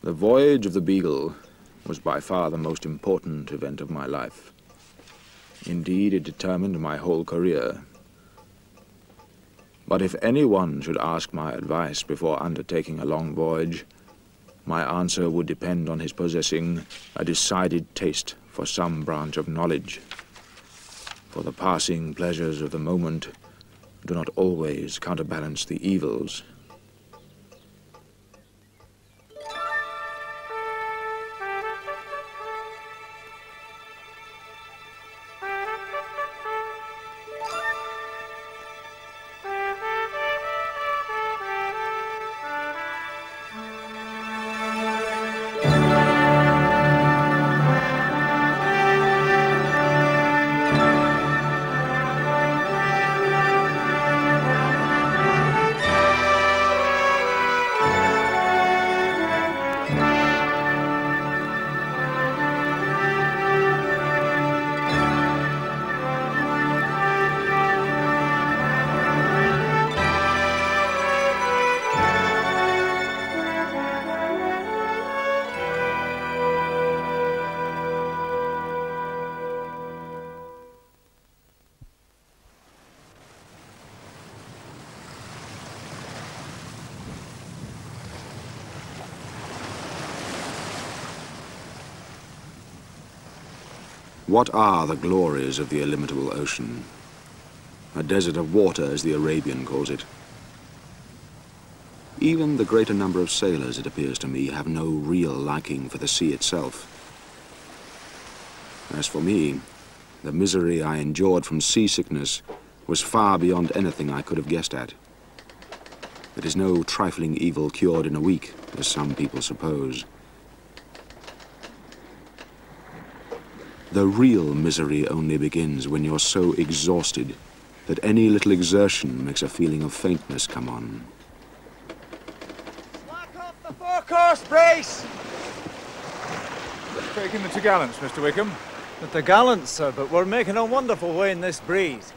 The voyage of the Beagle was by far the most important event of my life. Indeed, it determined my whole career. But if anyone should ask my advice before undertaking a long voyage, my answer would depend on his possessing a decided taste for some branch of knowledge. For the passing pleasures of the moment do not always counterbalance the evils. What are the glories of the illimitable ocean? A desert of water, as the Arabian calls it. Even the greater number of sailors, it appears to me, have no real liking for the sea itself. As for me, the misery I endured from seasickness was far beyond anything I could have guessed at. It is no trifling evil cured in a week, as some people suppose. The real misery only begins when you're so exhausted that any little exertion makes a feeling of faintness come on. Slack off the forecourse brace! Taking the topgallants, Mr. Wickham. The topgallants, sir, but we're making a wonderful way in this breeze.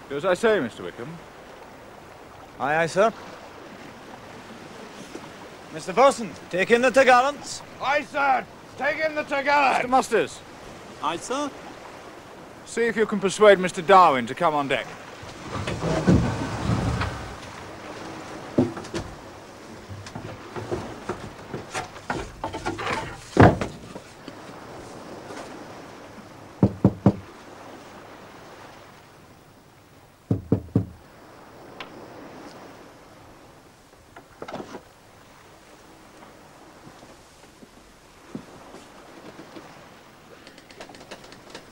Do as I say, Mr. Wickham. Aye, aye, sir. Mr. Bosun, take in the topgallants. Aye, sir. Take in the topgallant. Mr. Musters. Aye, sir. See if you can persuade Mr. Darwin to come on deck.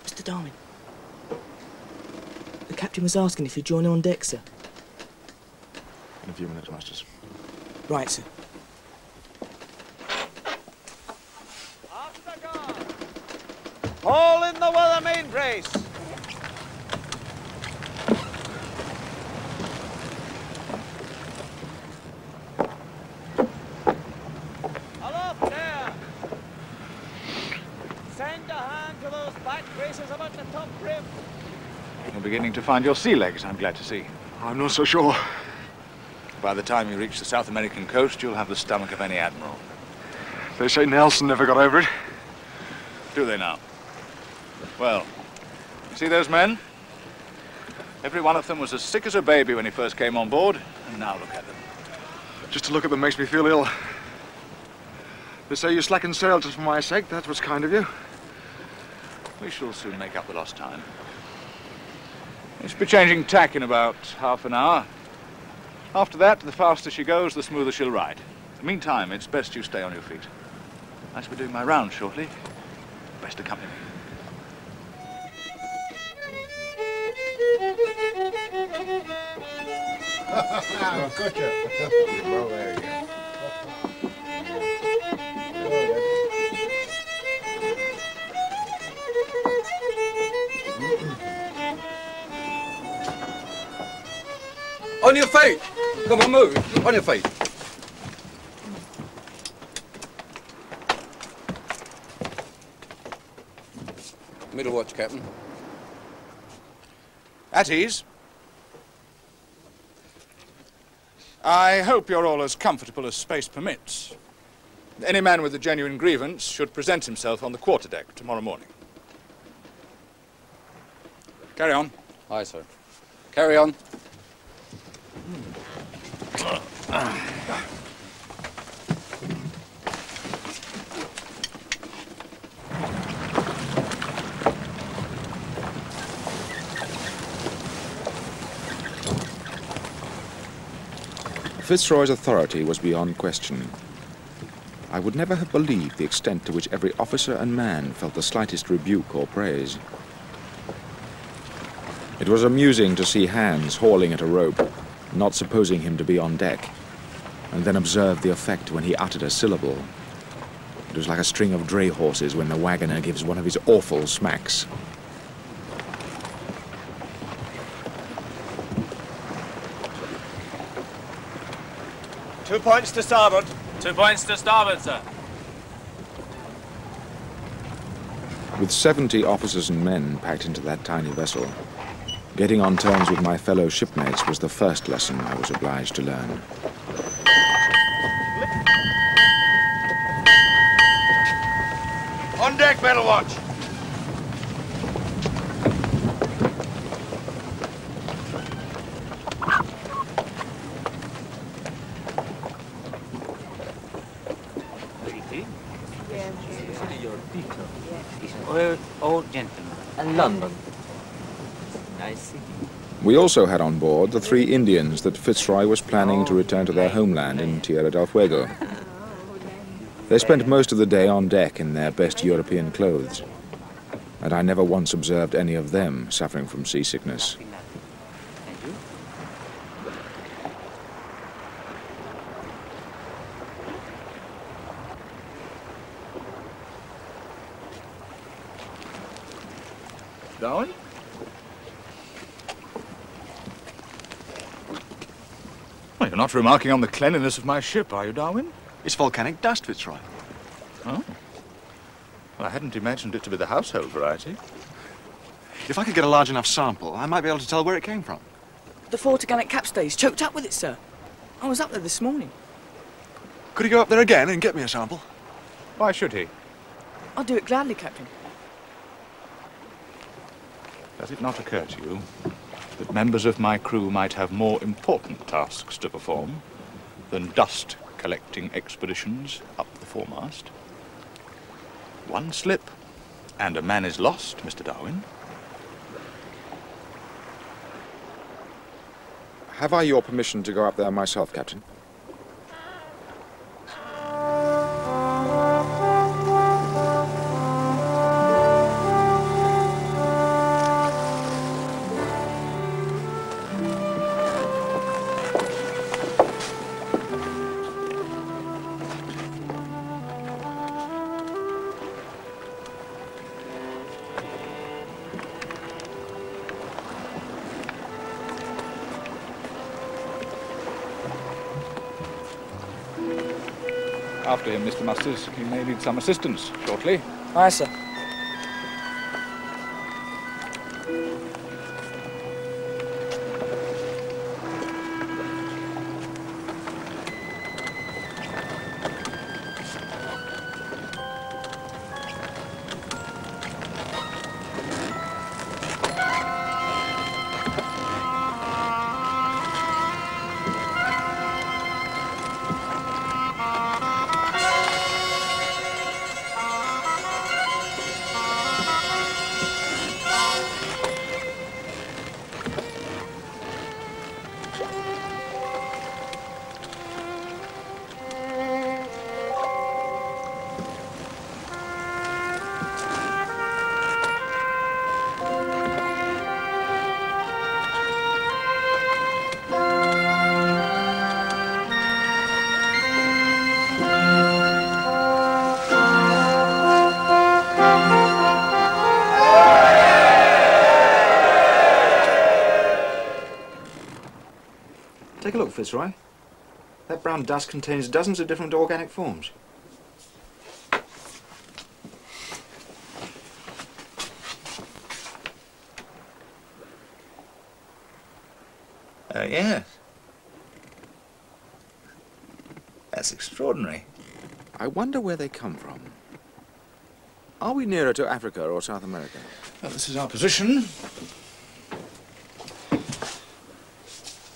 Mr. Darwin. The captain was asking if you'd join on deck, sir. In a few minutes, Masters. Right, sir. Off the guard! Haul in the weather main brace! Aloft there! Send a hand to those back braces about the top rim. You're beginning to find your sea legs, I'm glad to see. I'm not so sure. By the time you reach the South American coast, you'll have the stomach of any admiral. They say Nelson never got over it. Do they now? Well, you see those men? Every one of them was as sick as a baby when he first came on board, and now look at them. Just to look at them makes me feel ill. They say you slacken sail just for my sake. That was kind of you. We shall soon make up the lost time. We should be changing tack in about half an hour. After that, the faster she goes, the smoother she'll ride. In the meantime, it's best you stay on your feet. I shall be doing my round shortly. Best accompany me. Gotcha. Well, there you go. On your feet! Come on, move. On your feet. Middle watch, Captain. At ease. I hope you're all as comfortable as space permits. Any man with a genuine grievance should present himself on the quarterdeck tomorrow morning. Carry on. Aye, sir. Carry on. Fitzroy's authority was beyond question. I would never have believed the extent to which every officer and man felt the slightest rebuke or praise. It was amusing to see Hans hauling at a rope, not supposing him to be on deck, and then observe the effect when he uttered a syllable. It was like a string of dray horses when the wagoner gives one of his awful smacks. Two points to starboard. 2 points to starboard, sir. With 70 officers and men packed into that tiny vessel, getting on terms with my fellow shipmates was the first lesson I was obliged to learn. On deck, battle watch. Old gentleman. And London. I see. We also had on board the 3 Indians that Fitzroy was planning to return to their homeland in Tierra del Fuego. They spent most of the day on deck in their best European clothes, and I never once observed any of them suffering from seasickness. And you? Darwin? Well, you're not remarking on the cleanliness of my ship, are you, Darwin? It's volcanic dust, Fitzroy. Oh. Well, I hadn't imagined it to be the household variety. If I could get a large enough sample, I might be able to tell where it came from. The Fortiganic capstay's choked up with it, sir. I was up there this morning. Could he go up there again and get me a sample? Why should he? I'll do it gladly, Captain. Does it not occur to you that members of my crew might have more important tasks to perform than dust collecting expeditions up the foremast? One slip, and a man is lost, Mr. Darwin. Have I your permission to go up there myself, Captain? After him, Mr. Musters. He may need some assistance shortly. Aye, sir. Take a look, Fitzroy. That brown dust contains dozens of different organic forms. Yes. That's extraordinary. I wonder where they come from. Are we nearer to Africa or South America? Well, this is our position.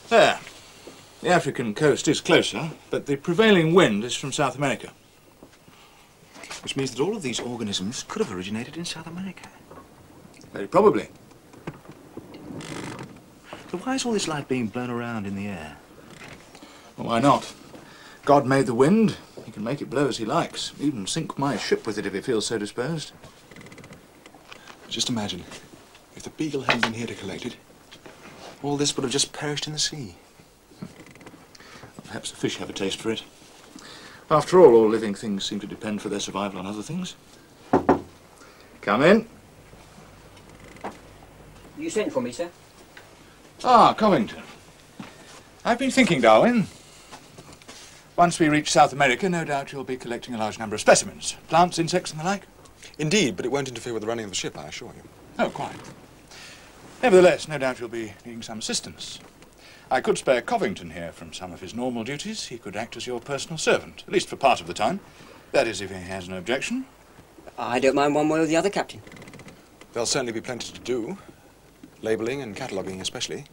There. The African coast is closer, but the prevailing wind is from South America. Which means that all of these organisms could have originated in South America. Very probably. So why is all this light being blown around in the air? Well, why not? God made the wind. He can make it blow as he likes. Even sink my ship with it if he feels so disposed. Just imagine, if the Beagle hadn't been here to collect it, all this would have just perished in the sea. Perhaps the fish have a taste for it. After all living things seem to depend for their survival on other things. Come in. You sent for me, sir? Ah, Covington. I've been thinking, Darwin. Once we reach South America, no doubt you'll be collecting a large number of specimens. Plants, insects and the like. Indeed, but it won't interfere with the running of the ship, I assure you. Oh, quite. Nevertheless, no doubt you'll be needing some assistance. I could spare Covington here from some of his normal duties. He could act as your personal servant, at least for part of the time. That is, if he has no objection. I don't mind one way or the other, Captain. There'll certainly be plenty to do. Labelling and cataloguing especially.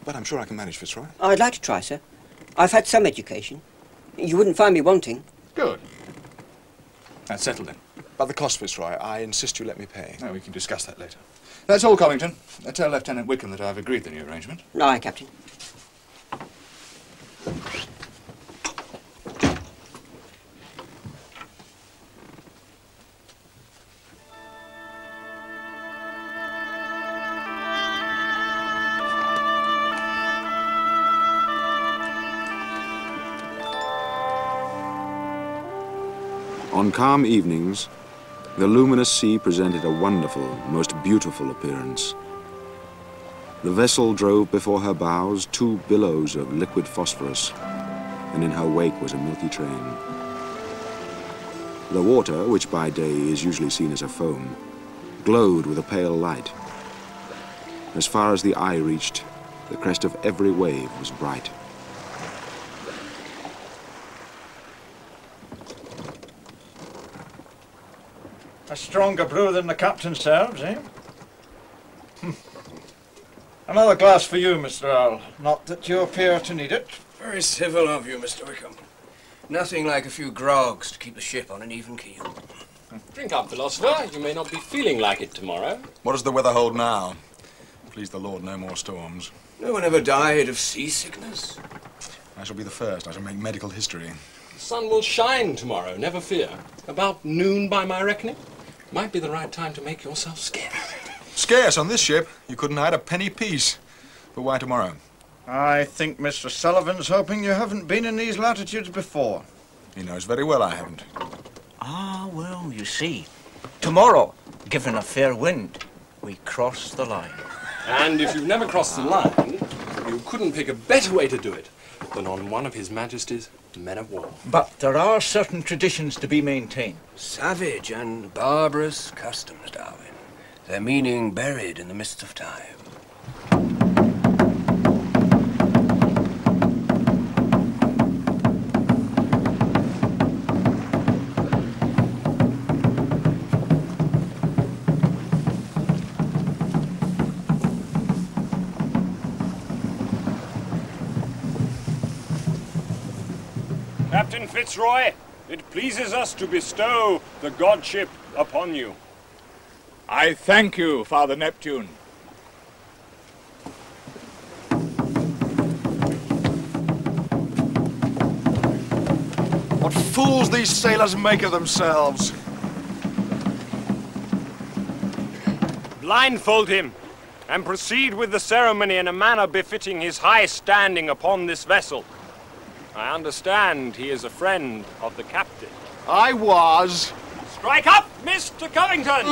But I'm sure I can manage, Fitzroy. I'd like to try, sir. I've had some education. You wouldn't find me wanting. Good. That's settled then. But the cost, Fitzroy, I insist you let me pay. No, we can discuss that later. That's all, Covington. Tell Lieutenant Wickham that I've agreed the new arrangement. Aye, Captain. On calm evenings, the luminous sea presented a wonderful, most beautiful appearance. The vessel drove before her bows 2 billows of liquid phosphorus, and in her wake was a milky train. The water, which by day is usually seen as a foam, glowed with a pale light. As far as the eye reached, the crest of every wave was bright. A stronger brew than the captain serves, eh? Another glass for you, Mr. Earl. Not that you appear to need it. Very civil of you, Mr. Wickham. Nothing like a few grogs to keep the ship on an even keel. Drink up, philosopher. You may not be feeling like it tomorrow. What does the weather hold now? Please the Lord, no more storms. No one ever died of seasickness. I shall be the first. I shall make medical history. The sun will shine tomorrow, never fear. About noon by my reckoning. Might be the right time to make yourself scarce. Scarce on this ship. You couldn't hide a penny piece. But why tomorrow? I think Mr. Sullivan's hoping you haven't been in these latitudes before. He knows very well I haven't. Ah, well, you see, tomorrow, given a fair wind, we cross the line. And if you've never crossed the line, you couldn't pick a better way to do it than on one of His Majesty's men of war. But there are certain traditions to be maintained. Savage and barbarous customs, Darwin. Their meaning buried in the mists of time. Captain Fitzroy, it pleases us to bestow the godship upon you. I thank you, Father Neptune. What fools these sailors make of themselves! Blindfold him, and proceed with the ceremony in a manner befitting his high standing upon this vessel. I understand he is a friend of the captain. I was. Strike up, Mr. Covington!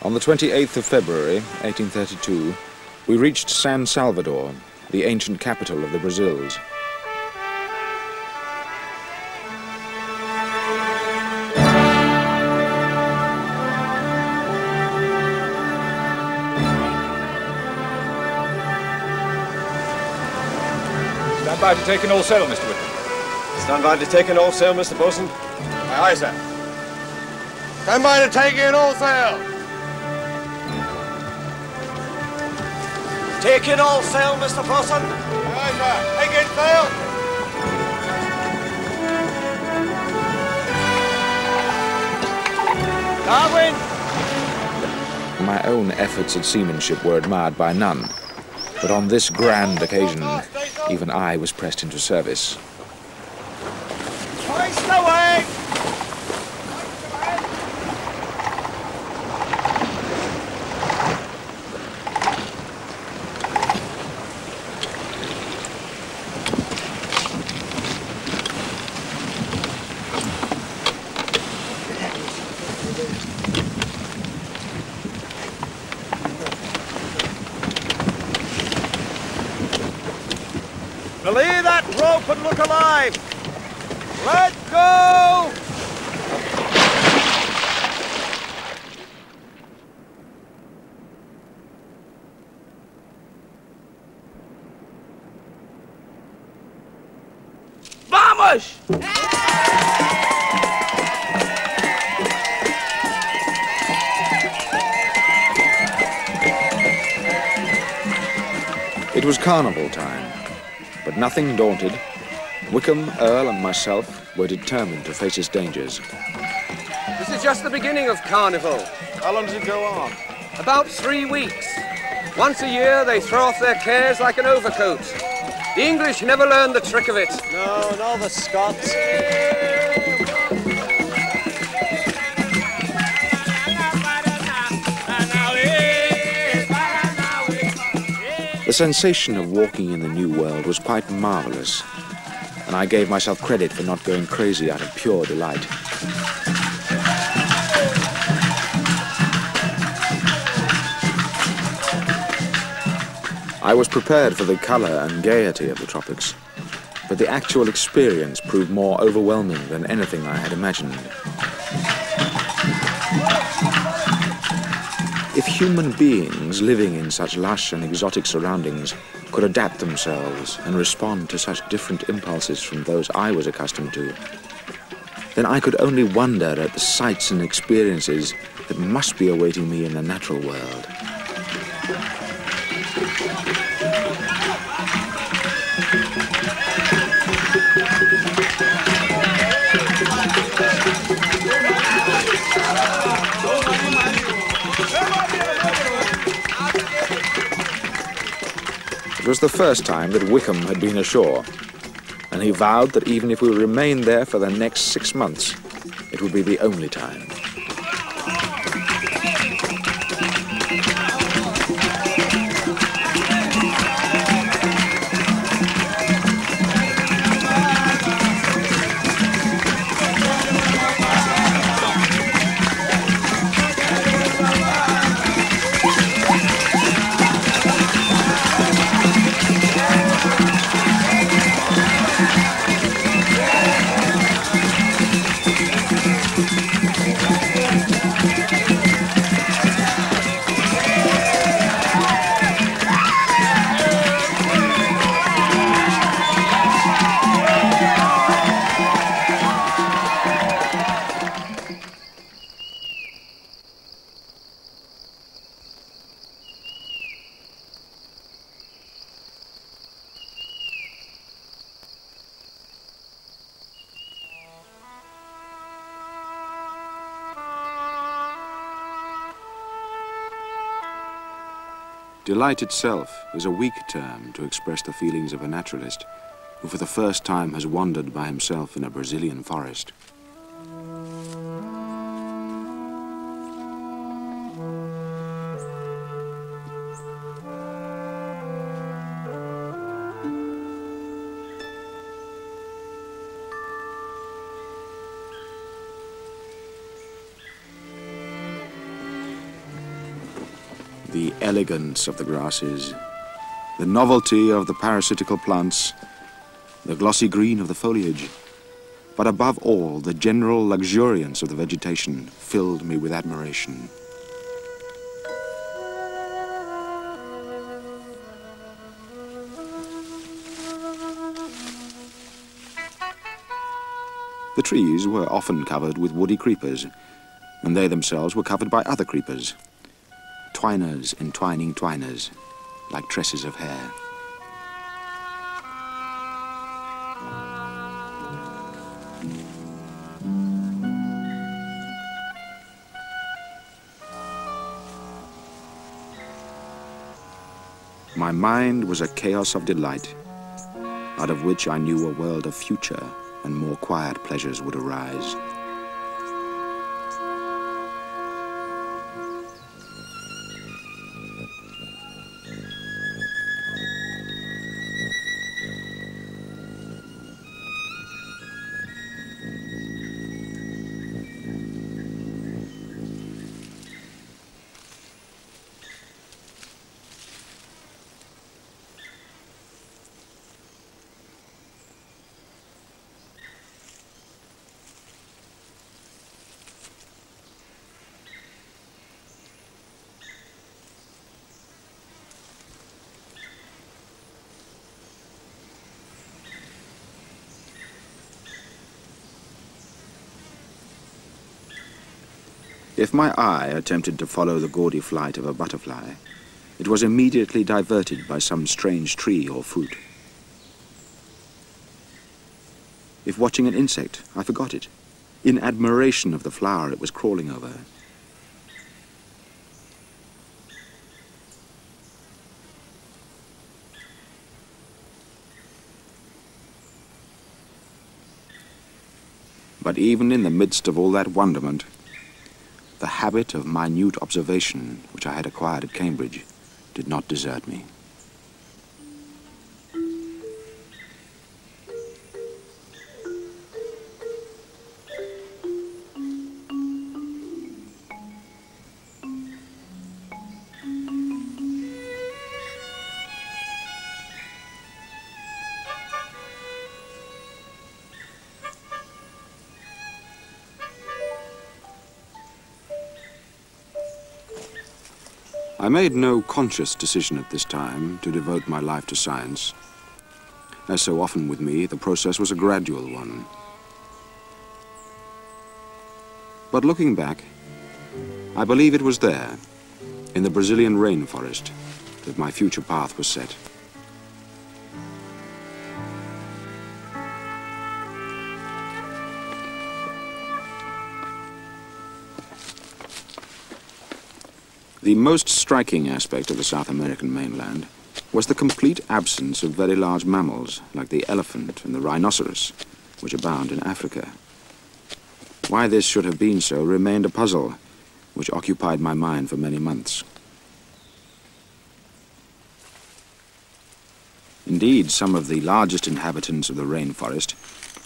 On the 28th of February, 1832, we reached San Salvador, the ancient capital of the Brazils. Stand by to take in all sail, Mr. Whitman. Stand by to take in all sail, Mr. Bosun. Aye, aye, sir. Stand by to take in all sail. Take in all sail, Mr. Bosun. Aye, sir. Take in sail. Darwin! My own efforts at seamanship were admired by none, but on this grand occasion, even I was pressed into service. Hoist away! Belay that rope and look alive! Let go! Vamos! It was carnival time, but nothing daunted, Wickham, Earl and myself were determined to face its dangers. This is just the beginning of Carnival. How long does it go on? About 3 weeks. Once a year, they throw off their cares like an overcoat. The English never learned the trick of it. No, nor the Scots. The sensation of walking in the New World was quite marvelous, and I gave myself credit for not going crazy out of pure delight. I was prepared for the color and gaiety of the tropics, but the actual experience proved more overwhelming than anything I had imagined. If human beings living in such lush and exotic surroundings could adapt themselves and respond to such different impulses from those I was accustomed to, then I could only wonder at the sights and experiences that must be awaiting me in the natural world. It was the first time that Wickham had been ashore, and he vowed that even if we remained there for the next 6 months, it would be the only time. Delight itself is a weak term to express the feelings of a naturalist who for the first time has wandered by himself in a Brazilian forest. The elegance of the grasses, the novelty of the parasitical plants, the glossy green of the foliage, but above all, the general luxuriance of the vegetation filled me with admiration. The trees were often covered with woody creepers, and they themselves were covered by other creepers. Twiners entwining twiners, like tresses of hair. My mind was a chaos of delight, out of which I knew a world of future and more quiet pleasures would arise. If my eye attempted to follow the gaudy flight of a butterfly, it was immediately diverted by some strange tree or fruit. If watching an insect, I forgot it, in admiration of the flower it was crawling over. But even in the midst of all that wonderment, the habit of minute observation, which I had acquired at Cambridge, did not desert me. I made no conscious decision at this time to devote my life to science. As so often with me, the process was a gradual one. But looking back, I believe it was there, in the Brazilian rainforest, that my future path was set. The most striking aspect of the South American mainland was the complete absence of very large mammals like the elephant and the rhinoceros, which abound in Africa. Why this should have been so remained a puzzle, which occupied my mind for many months. Indeed, some of the largest inhabitants of the rainforest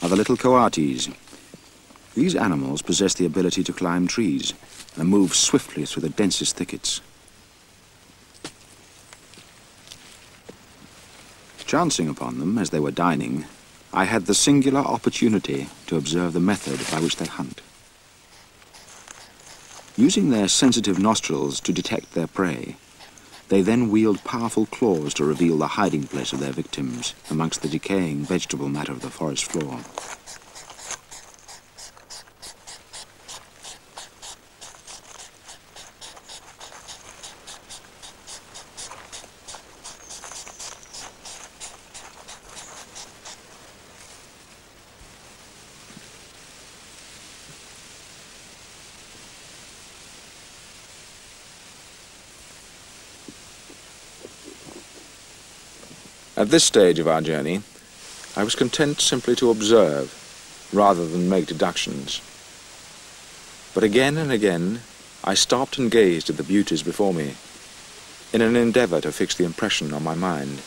are the little coatis. These animals possess the ability to climb trees and move swiftly through the densest thickets. Chancing upon them as they were dining, I had the singular opportunity to observe the method by which they hunt. Using their sensitive nostrils to detect their prey, they then wield powerful claws to reveal the hiding place of their victims amongst the decaying vegetable matter of the forest floor. At this stage of our journey, I was content simply to observe, rather than make deductions. But again and again, I stopped and gazed at the beauties before me, in an endeavor to fix the impression on my mind.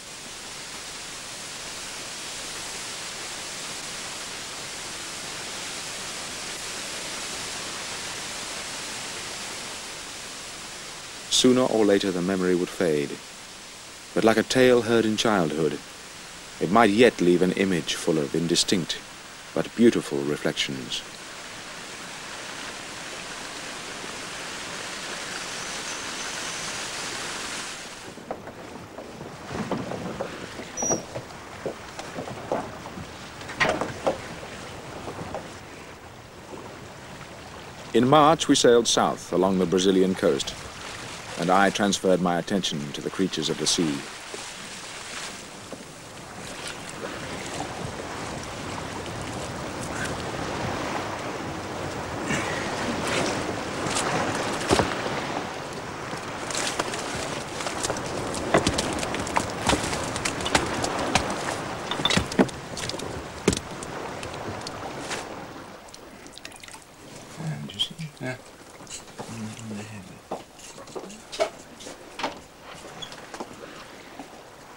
sooner or later the memory would fade. But like a tale heard in childhood, it might yet leave an image full of indistinct but beautiful reflections. In March, we sailed south along the Brazilian coast, and I transferred my attention to the creatures of the sea.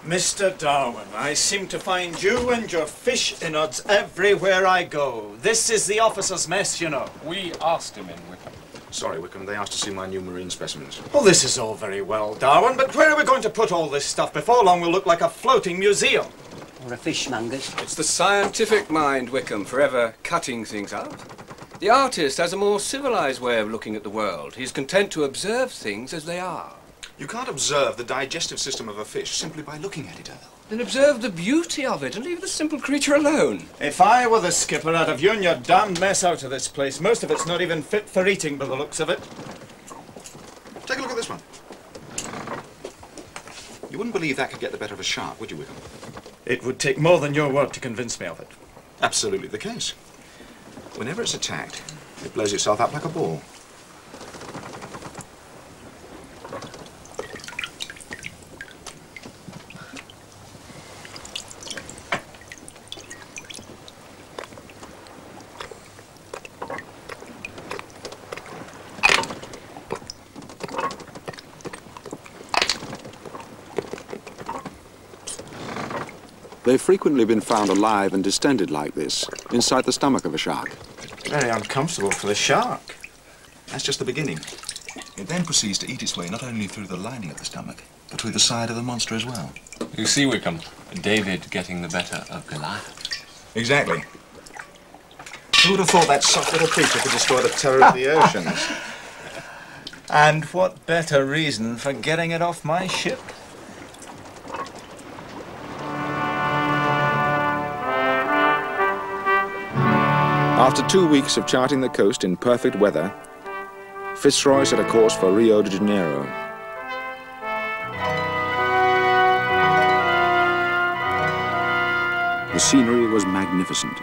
Mr. Darwin, I seem to find you and your fish innards everywhere I go. This is the officers' mess, you know. We asked him in, Wickham. Sorry, Wickham, they asked to see my new marine specimens. Well, this is all very well, Darwin, but where are we going to put all this stuff? Before long we'll look like a floating museum. Or a fishmonger's. It's the scientific mind, Wickham, forever cutting things up. The artist has a more civilized way of looking at the world. He's content to observe things as they are. You can't observe the digestive system of a fish simply by looking at it, Earl. Then observe the beauty of it and leave the simple creature alone. If I were the skipper, I'd have hewn your damned mess out of this place. Most of it's not even fit for eating by the looks of it. Take a look at this one. You wouldn't believe that could get the better of a shark, would you, Wickham? It would take more than your word to convince me of it. Absolutely the case. Whenever it's attacked, it blows itself up like a ball. They've frequently been found alive and distended like this, inside the stomach of a shark. Very uncomfortable for the shark. That's just the beginning. It then proceeds to eat its way not only through the lining of the stomach, but through the side of the monster as well. You see, Wickham, David getting the better of Goliath. Exactly. Who would have thought that soft little creature could destroy the terror of the oceans? And what better reason for getting it off my ship? After 2 weeks of charting the coast in perfect weather, Fitzroy set a course for Rio de Janeiro. The scenery was magnificent.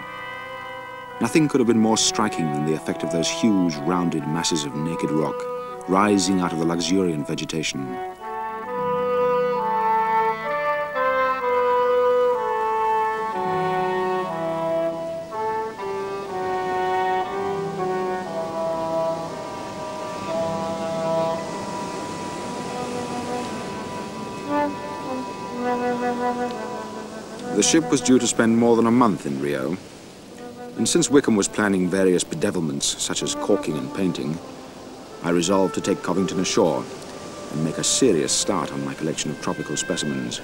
Nothing could have been more striking than the effect of those huge, rounded masses of naked rock rising out of the luxuriant vegetation. The ship was due to spend more than a month in Rio, and since Wickham was planning various bedevilments such as caulking and painting, I resolved to take Covington ashore and make a serious start on my collection of tropical specimens.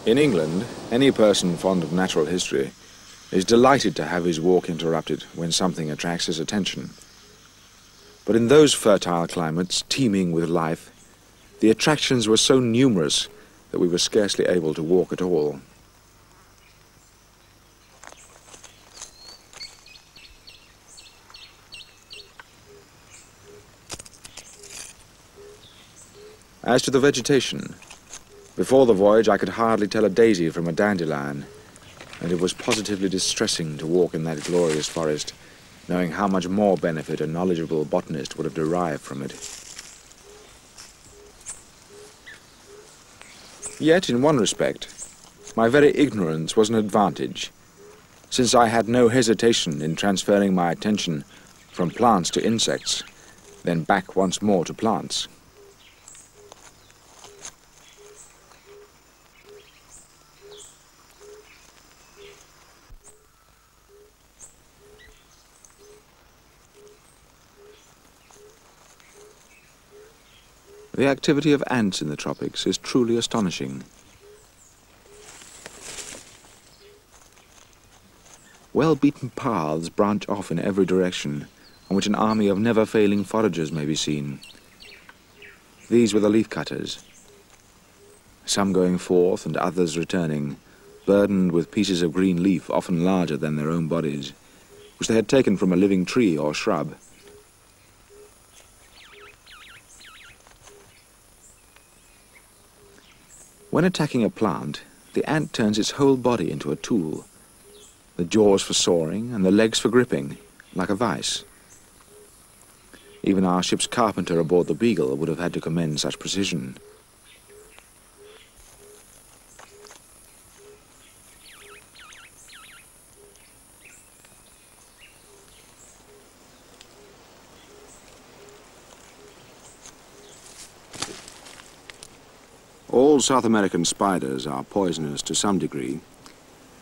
In England, any person fond of natural history is delighted to have his walk interrupted when something attracts his attention. But in those fertile climates, teeming with life, the attractions were so numerous that we were scarcely able to walk at all. As to the vegetation, before the voyage I could hardly tell a daisy from a dandelion, and it was positively distressing to walk in that glorious forest, knowing how much more benefit a knowledgeable botanist would have derived from it. Yet, in one respect, my very ignorance was an advantage, since I had no hesitation in transferring my attention from plants to insects, then back once more to plants. The activity of ants in the tropics is truly astonishing. Well-beaten paths branch off in every direction, on which an army of never-failing foragers may be seen. These were the leaf-cutters, some going forth and others returning, burdened with pieces of green leaf often larger than their own bodies, which they had taken from a living tree or shrub. When attacking a plant, the ant turns its whole body into a tool, the jaws for sawing and the legs for gripping, like a vice. Even our ship's carpenter aboard the Beagle would have had to commend such precision. All South American spiders are poisonous to some degree,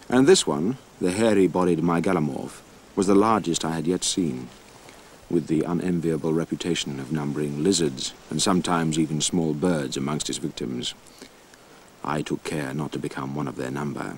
and this one, the hairy-bodied mygalomorph, was the largest I had yet seen, with the unenviable reputation of numbering lizards and sometimes even small birds amongst its victims. I took care not to become one of their number.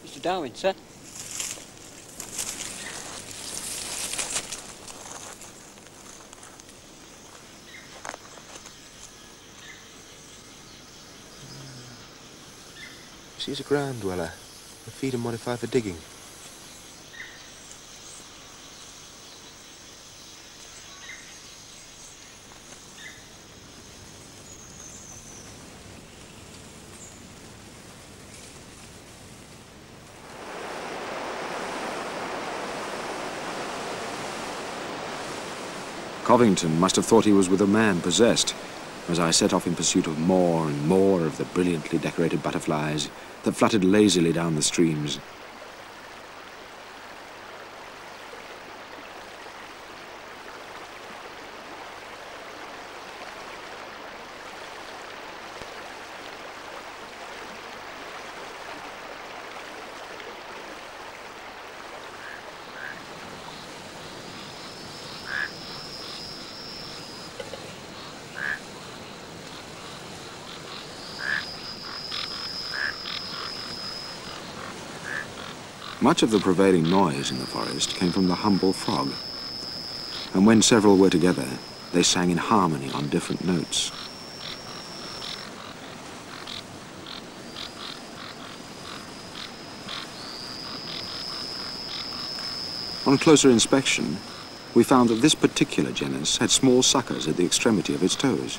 Mr. Darwin, sir. She's a ground dweller. The feet are modified for digging. Covington must have thought he was with a man possessed, as I set off in pursuit of more and more of the brilliantly decorated butterflies that fluttered lazily down the streams. Much of the prevailing noise in the forest came from the humble frog, and when several were together, they sang in harmony on different notes. On closer inspection, we found that this particular genus had small suckers at the extremity of its toes.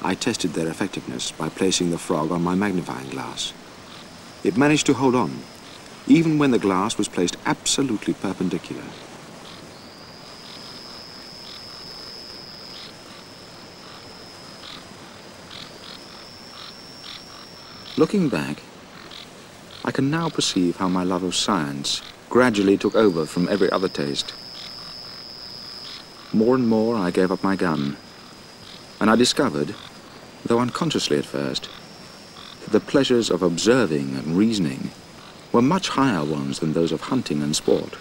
I tested their effectiveness by placing the frog on my magnifying glass. It managed to hold on, even when the glass was placed absolutely perpendicular. Looking back, I can now perceive how my love of science gradually took over from every other taste. More and more I gave up my gun, and I discovered, though unconsciously at first, that the pleasures of observing and reasoning were much higher ones than those of hunting and sport.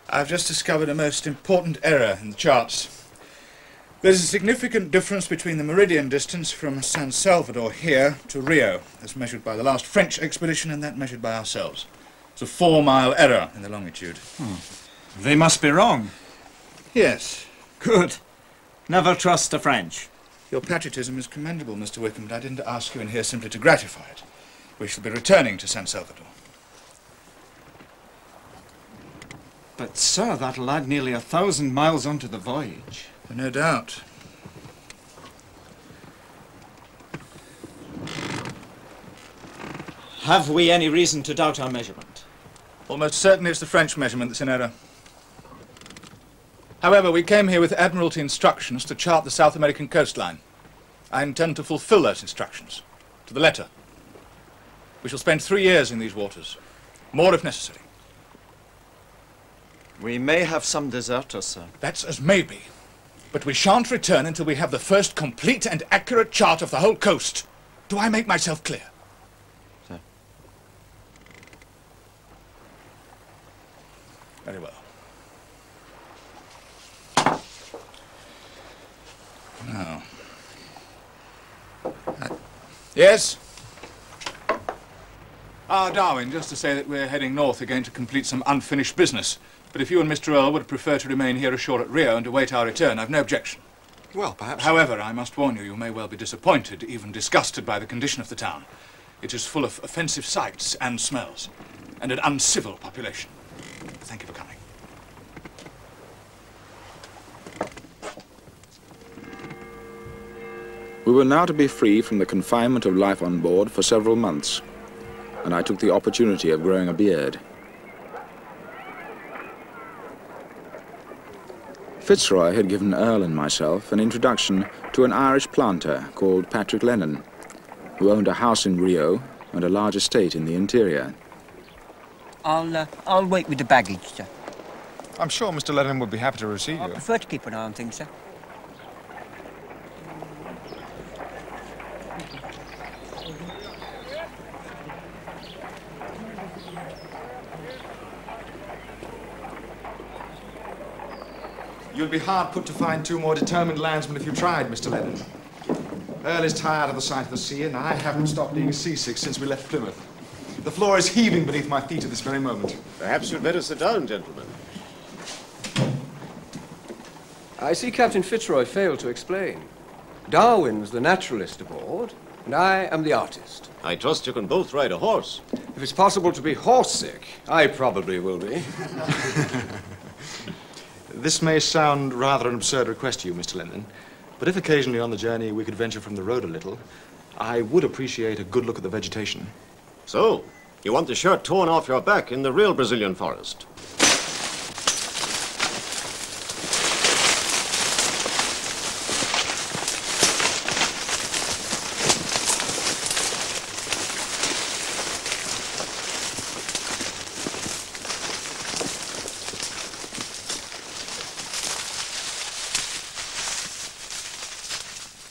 I've just discovered a most important error in the charts. There's a significant difference between the meridian distance from San Salvador here to Rio, as measured by the last French expedition and that measured by ourselves. It's a 4-mile error in the longitude. They must be wrong. Yes. Good. Never trust the French. Your patriotism is commendable, Mr. Wickham, but I didn't ask you in here simply to gratify it. We shall be returning to San Salvador. But, sir, that'll add nearly 1,000 miles onto the voyage. No doubt. Have we any reason to doubt our measurement? Almost certainly it's the French measurement that's in error. However, we came here with Admiralty instructions to chart the South American coastline. I intend to fulfill those instructions, to the letter. We shall spend 3 years in these waters, more if necessary. We may have some deserters, sir. That's as may be. But we shan't return until we have the first complete and accurate chart of the whole coast. Do I make myself clear? Sir. Very well. Now. Yes? Darwin, just to say that we're heading north again to complete some unfinished business. But if you and Mr. Earl would prefer to remain here ashore at Rio and await our return, I've no objection. Well, perhaps... However, I must warn you, you may well be disappointed, even disgusted by the condition of the town. It is full of offensive sights and smells, and an uncivil population. Thank you for coming. We were now to be free from the confinement of life on board for several months, and I took the opportunity of growing a beard. Fitzroy had given Earl and myself an introduction to an Irish planter called Patrick Lennon, who owned a house in Rio and a large estate in the interior. I'll wait with the baggage, sir. I'm sure Mr. Lennon would be happy to receive you. I prefer to keep an eye on things, sir. You'll be hard put to find 2 more determined landsmen if you tried, Mr. Lennon. Earl is tired of the sight of the sea, and I haven't stopped being seasick since we left Plymouth. The floor is heaving beneath my feet at this very moment. Perhaps you'd better sit down, gentlemen. I see Captain Fitzroy failed to explain. Darwin's the naturalist aboard, and I am the artist. I trust you can both ride a horse. If it's possible to be horse-sick, I probably will be. This may sound rather an absurd request to you, Mr. Lennon, but if occasionally on the journey we could venture from the road a little, I would appreciate a good look at the vegetation. So, you want the shirt torn off your back in the real Brazilian forest?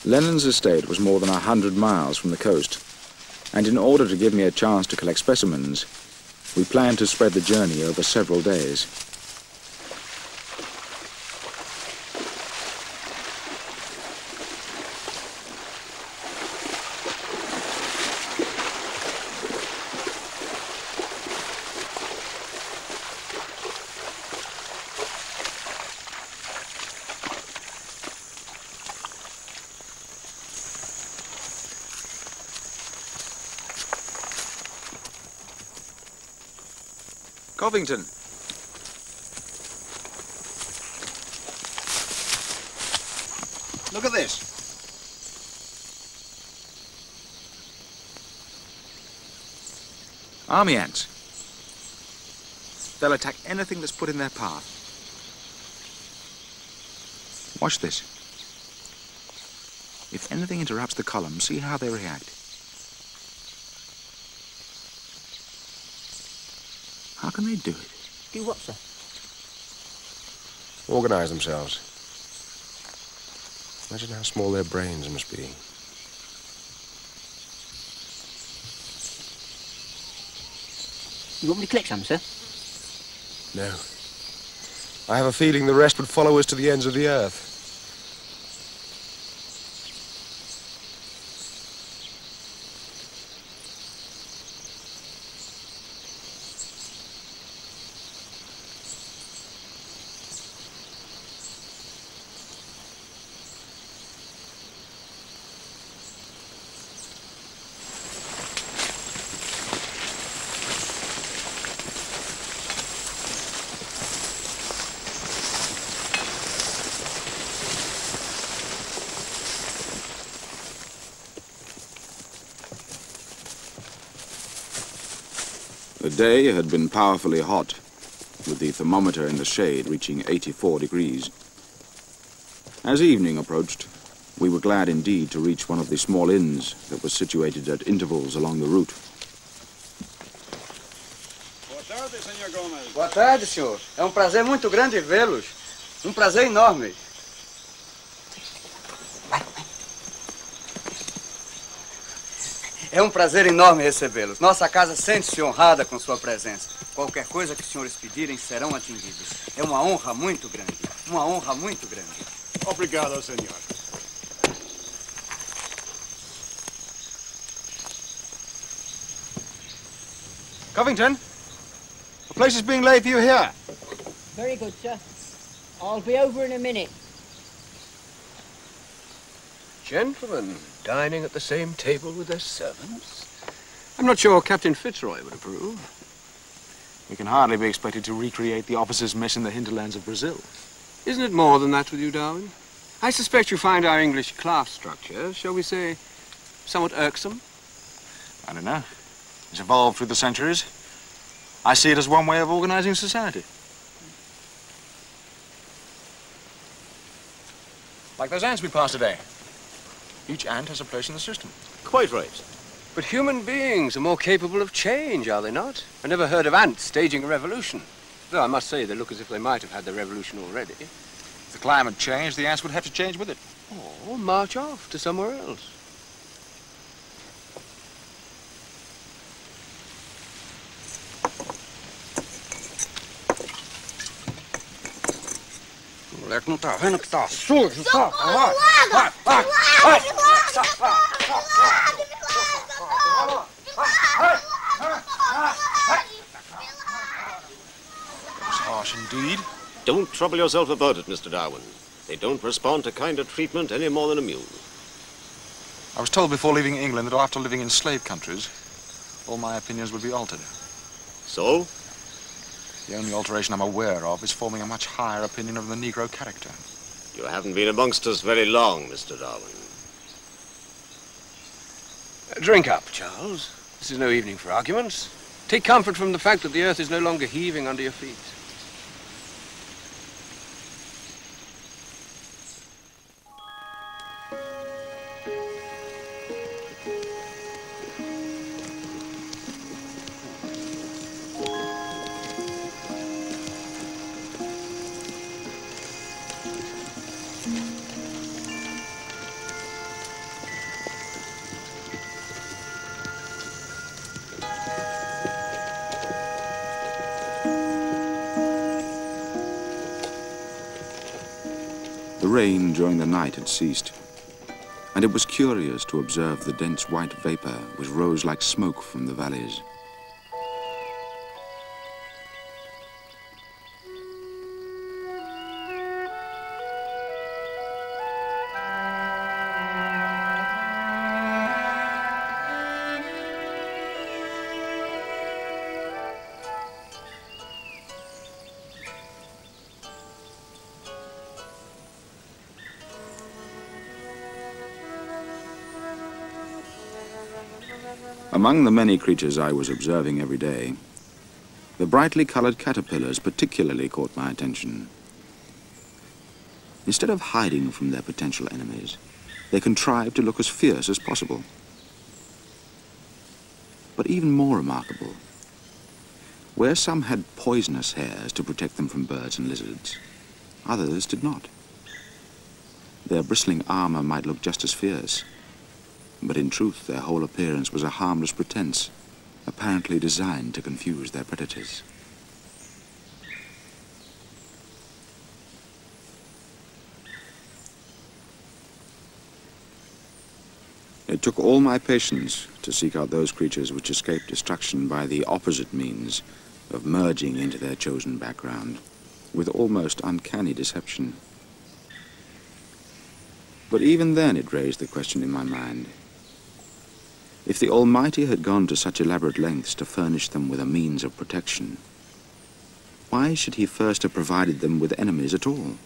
Lennon's estate was more than 100 miles from the coast, and in order to give me a chance to collect specimens, we planned to spread the journey over several days. Covington. Look at this. Army ants. They'll attack anything that's put in their path. Watch this. If anything interrupts the column, see how they react. How can they do it? Do what, sir? Organize themselves. Imagine how small their brains must be. You want me to collect some, sir? No. I have a feeling the rest would follow us to the ends of the earth. The day had been powerfully hot, with the thermometer in the shade reaching 84 degrees. As evening approached, we were glad indeed to reach one of the small inns that was situated at intervals along the route. Boa tarde, senhor. É um prazer muito grande vê-los. Um prazer enorme. É um prazer enorme recebê-los. Nossa casa sente-se honrada com sua presença. Qualquer coisa que os senhores pedirem serão atendidos. É uma honra muito grande. Uma honra muito grande. Obrigado, senhor. Covington, a place is being laid for you here. Very good, sir. I'll be over in a minute. Gentlemen dining at the same table with their servants? I'm not sure Captain Fitzroy would approve. We can hardly be expected to recreate the officers' mess in the hinterlands of Brazil. Isn't it more than that with you, Darwin? I suspect you find our English class structure, shall we say, somewhat irksome? I don't know. It's evolved through the centuries. I see it as one way of organizing society. Like those ants we passed today. Each ant has a place in the system. Quite right. But human beings are more capable of change, are they not? I never heard of ants staging a revolution. Though I must say they look as if they might have had their revolution already. If the climate changed, the ants would have to change with it. Or march off to somewhere else. O moleque não tá vendo que tá sujo, tá? Vai, vai, vai, vai! Harsh indeed. Don't trouble yourself about it, Mr. Darwin. They don't respond to kinder treatment any more than a mule. I was told before leaving England that after living in slave countries, all my opinions would be altered. So? The only alteration I'm aware of is forming a much higher opinion of the Negro character. You haven't been amongst us very long, Mr. Darwin. Drink up, Charles. This is no evening for arguments. Take comfort from the fact that the earth is no longer heaving under your feet. The rain during the night had ceased, and it was curious to observe the dense white vapor which rose like smoke from the valleys. Among the many creatures I was observing every day, the brightly colored caterpillars particularly caught my attention. Instead of hiding from their potential enemies, they contrived to look as fierce as possible. But even more remarkable, where some had poisonous hairs to protect them from birds and lizards, others did not. Their bristling armor might look just as fierce, but in truth their whole appearance was a harmless pretense, apparently designed to confuse their predators. It took all my patience to seek out those creatures which escaped destruction by the opposite means of merging into their chosen background, with almost uncanny deception. But even then it raised the question in my mind. If the Almighty had gone to such elaborate lengths to furnish them with a means of protection, why should he first have provided them with enemies at all?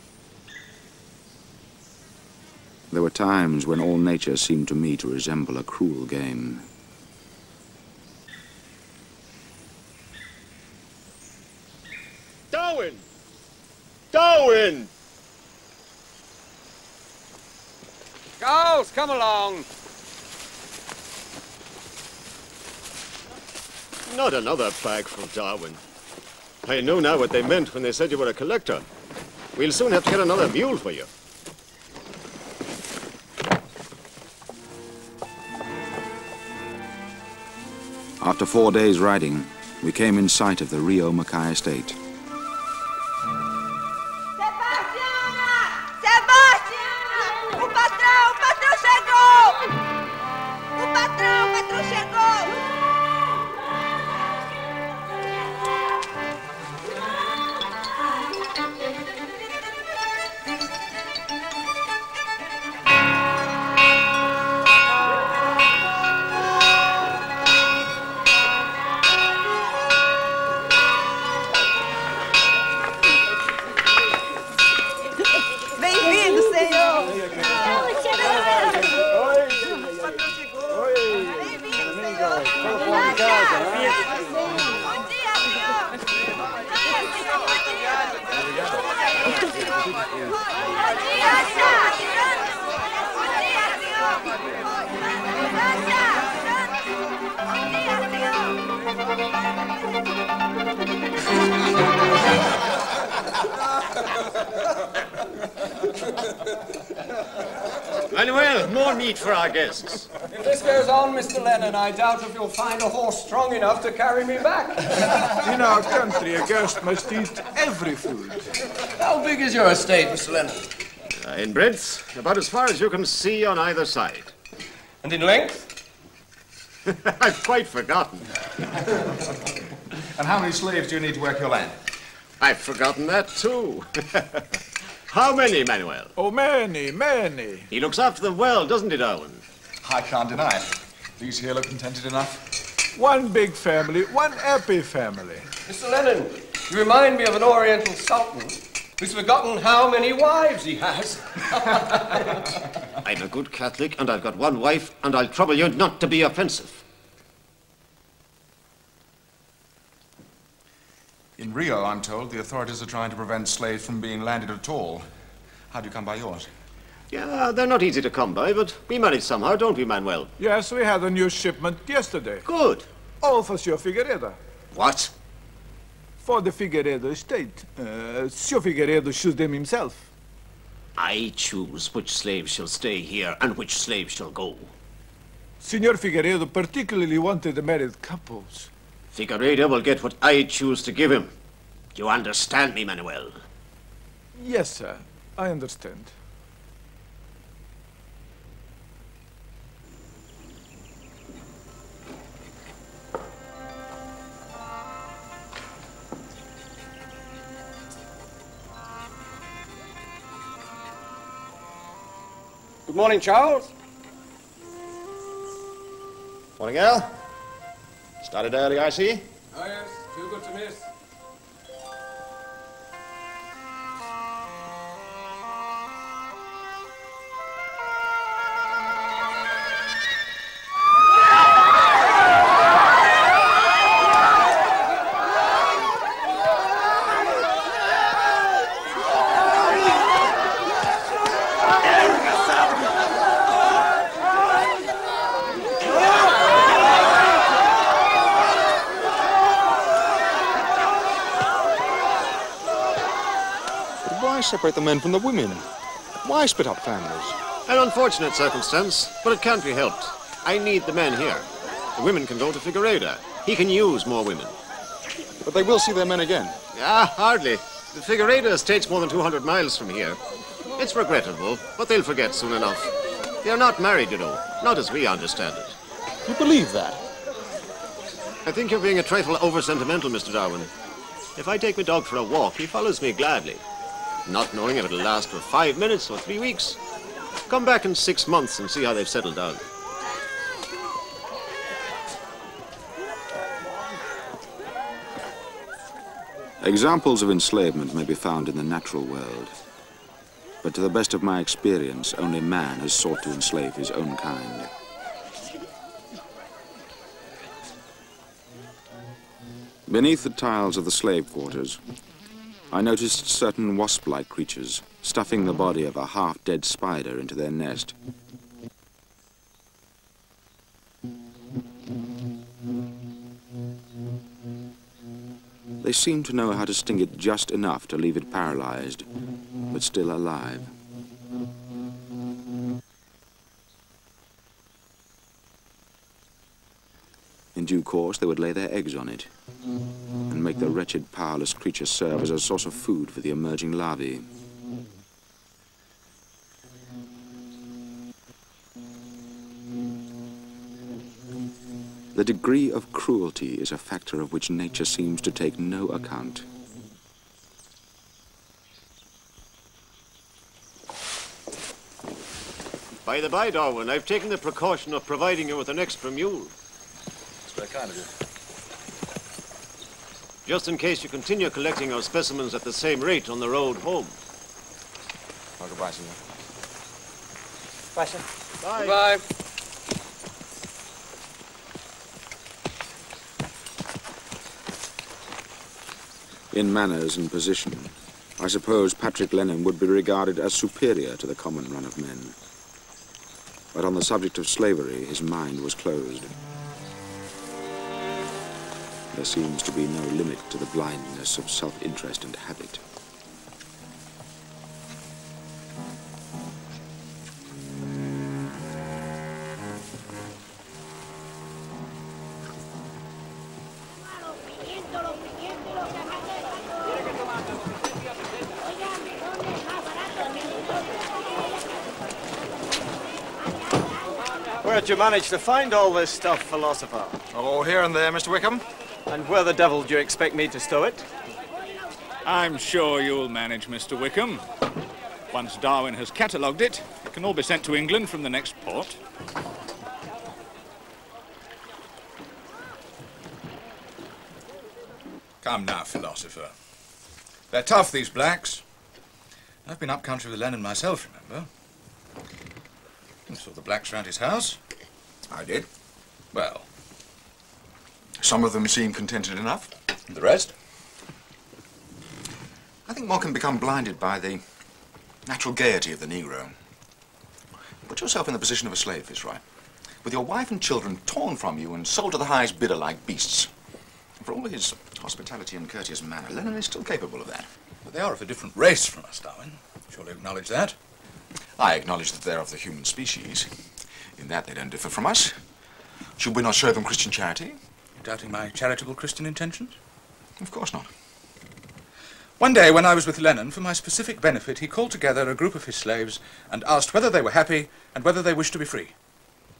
There were times when all nature seemed to me to resemble a cruel game. come along. Not another plague from Darwin. I know now what they meant when they said you were a collector. We'll soon have to get another mule for you. After 4 days' riding, we came in sight of the Rio Mackay estate. Manuel, more meat for our guests. If this goes on, Mr. Lennon, I doubt if you'll find a horse strong enough to carry me back. In our country, a guest must eat every food. How big is your estate, Mr. Lennon? In breadth, about as far as you can see on either side. And in length? I've quite forgotten. And how many slaves do you need to work your land? I've forgotten that, too. How many, Manuel? Oh, many, many. He looks after them well, doesn't he, Darwin? I can't deny it. These here look contented enough. One big family, one happy family. Mr. Lennon, you remind me of an Oriental sultan who's forgotten how many wives he has. I'm a good Catholic, and I've got one wife, and I'll trouble you not to be offensive. In Rio, I'm told, the authorities are trying to prevent slaves from being landed at all. How do you come by yours? Yeah, they're not easy to come by, but we manage somehow, don't we, Manuel? Yes, we had a new shipment yesterday. Good. All for Sr. Figueiredo. What? For the Figueiredo estate. Sr. Figueiredo chose them himself. I choose which slaves shall stay here and which slaves shall go. Sr. Figueiredo particularly wanted the married couples. Figueiredo will get what I choose to give him. Do you understand me, Manuel? Yes, sir. I understand. Good morning, Charles. Morning, Al. Started early, I see. Oh, yes. Too good to miss. Separate the men from the women. Why split up families? An unfortunate circumstance, but it can't be helped. I need the men here. The women can go to Figueiredo. He can use more women. But they will see their men again. Ah, hardly. The Figueiredo estate's more than 200 miles from here. It's regrettable, but they'll forget soon enough. They're not married, you know. Not as we understand it. You believe that? I think you're being a trifle over-sentimental, Mr. Darwin. If I take my dog for a walk, he follows me gladly. Not knowing if it'll last for 5 minutes or 3 weeks. Come back in 6 months and see how they've settled down. Examples of enslavement may be found in the natural world. But to the best of my experience, only man has sought to enslave his own kind. Beneath the tiles of the slave quarters, I noticed certain wasp-like creatures stuffing the body of a half-dead spider into their nest. seemed to know how to sting it just enough to leave it paralyzed, but still alive. In due course, they would lay their eggs on it and make the wretched, powerless creature serve as a source of food for the emerging larvae. The degree of cruelty is a factor of which nature seems to take no account. By the by, Darwin, I've taken the precaution of providing you with an extra mule. It's very kind of you. Just in case you continue collecting our specimens at the same rate on the road home. Oh, goodbye, senor. Bye, sir. Bye. Goodbye. In manners and position, I suppose Patrick Lennon would be regarded as superior to the common run of men. But on the subject of slavery, his mind was closed. There seems to be no limit to the blindness of self-interest and habit. Where'd you manage to find all this stuff, philosopher? Oh, here and there, Mr. Wickham. And where the devil do you expect me to stow it? I'm sure you'll manage, Mr. Wickham. Once Darwin has catalogued it, it can all be sent to England from the next port. Come now, philosopher. They're tough, these blacks. I've been up country with Lennon myself, remember? You saw the blacks round his house? I did. Well, Some of them seem contented enough. The rest? I think one can become blinded by the natural gaiety of the Negro. Put yourself in the position of a slave, Fitzroy, with your wife and children torn from you and sold to the highest bidder like beasts. And for all his hospitality and courteous manner, Lennon is still capable of that. but they are of a different race from us, Darwin. Surely acknowledge that? I acknowledge that they're of the human species. In that they don't differ from us. Should we not show them Christian charity? You doubting my charitable Christian intentions? Of course not. One day, when I was with Lennon, for my specific benefit, he called together a group of his slaves and asked whether they were happy and whether they wished to be free.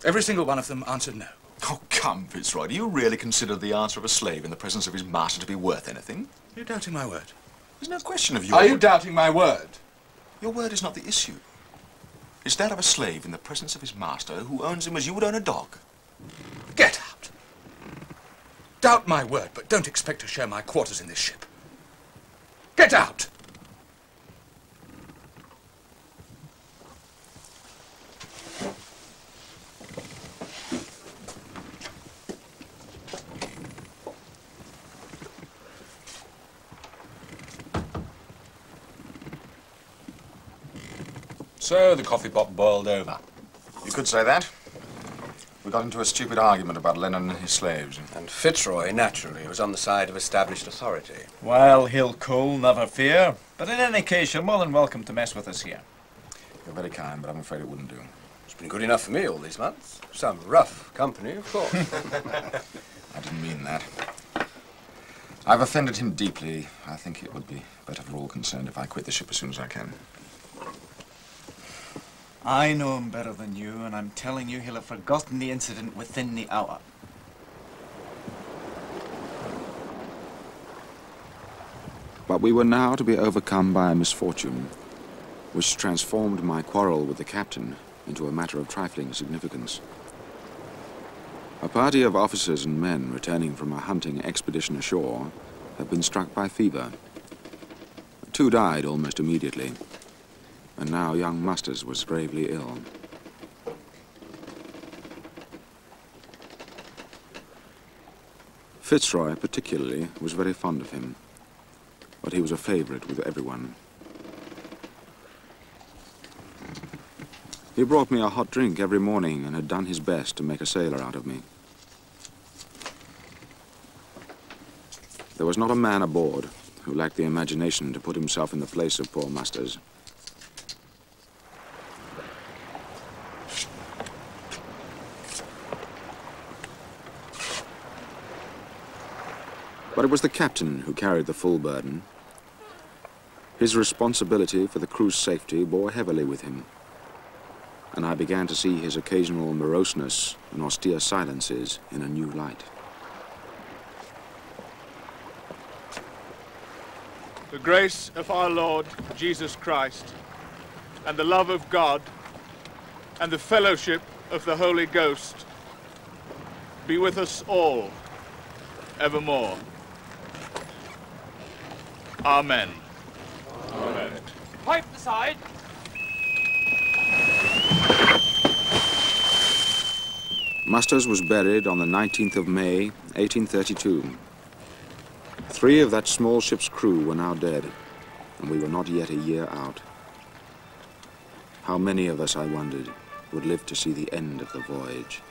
Every single one of them answered no. Oh, come, Fitzroy, do you really consider the answer of a slave in the presence of his master to be worth anything? Are you doubting my word? There's no question of your... Are you doubting my word? Your word is not the issue. It's that of a slave in the presence of his master who owns him as you would own a dog. Get out! Doubt my word, but don't expect to share my quarters in this ship. Get out! So the coffee pot boiled over. You could say that. We got into a stupid argument about Lennon and his slaves. And Fitzroy, naturally, was on the side of established authority. Well, he'll cool, never fear. But in any case, you're more than welcome to mess with us here. You're very kind, but I'm afraid it wouldn't do. It's been good enough for me all these months. Some rough company, of course. I didn't mean that. I've offended him deeply. I think it would be better for all concerned if I quit the ship as soon as I can. I know him better than you, and I'm telling you he'll have forgotten the incident within the hour. But we were now to be overcome by a misfortune, which transformed my quarrel with the captain into a matter of trifling significance. A party of officers and men returning from a hunting expedition ashore had been struck by fever. 2 died almost immediately, and now young Masters was gravely ill. Fitzroy, particularly, was very fond of him, but he was a favorite with everyone. He brought me a hot drink every morning and had done his best to make a sailor out of me. There was not a man aboard who lacked the imagination to put himself in the place of poor Masters. But it was the captain who carried the full burden. His responsibility for the crew's safety bore heavily with him, and I began to see his occasional moroseness and austere silences in a new light. The grace of our Lord Jesus Christ, and the love of God, and the fellowship of the Holy Ghost be with us all, evermore. Amen. Amen. Pipe aside. Masters was buried on the 19th of May, 1832. 3 of that small ship's crew were now dead, and we were not yet a year out. How many of us, I wondered, would live to see the end of the voyage?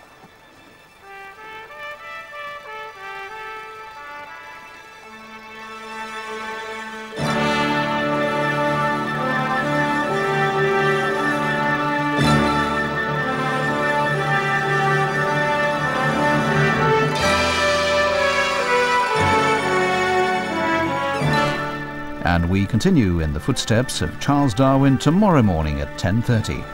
And we continue in the footsteps of Charles Darwin tomorrow morning at 10:30.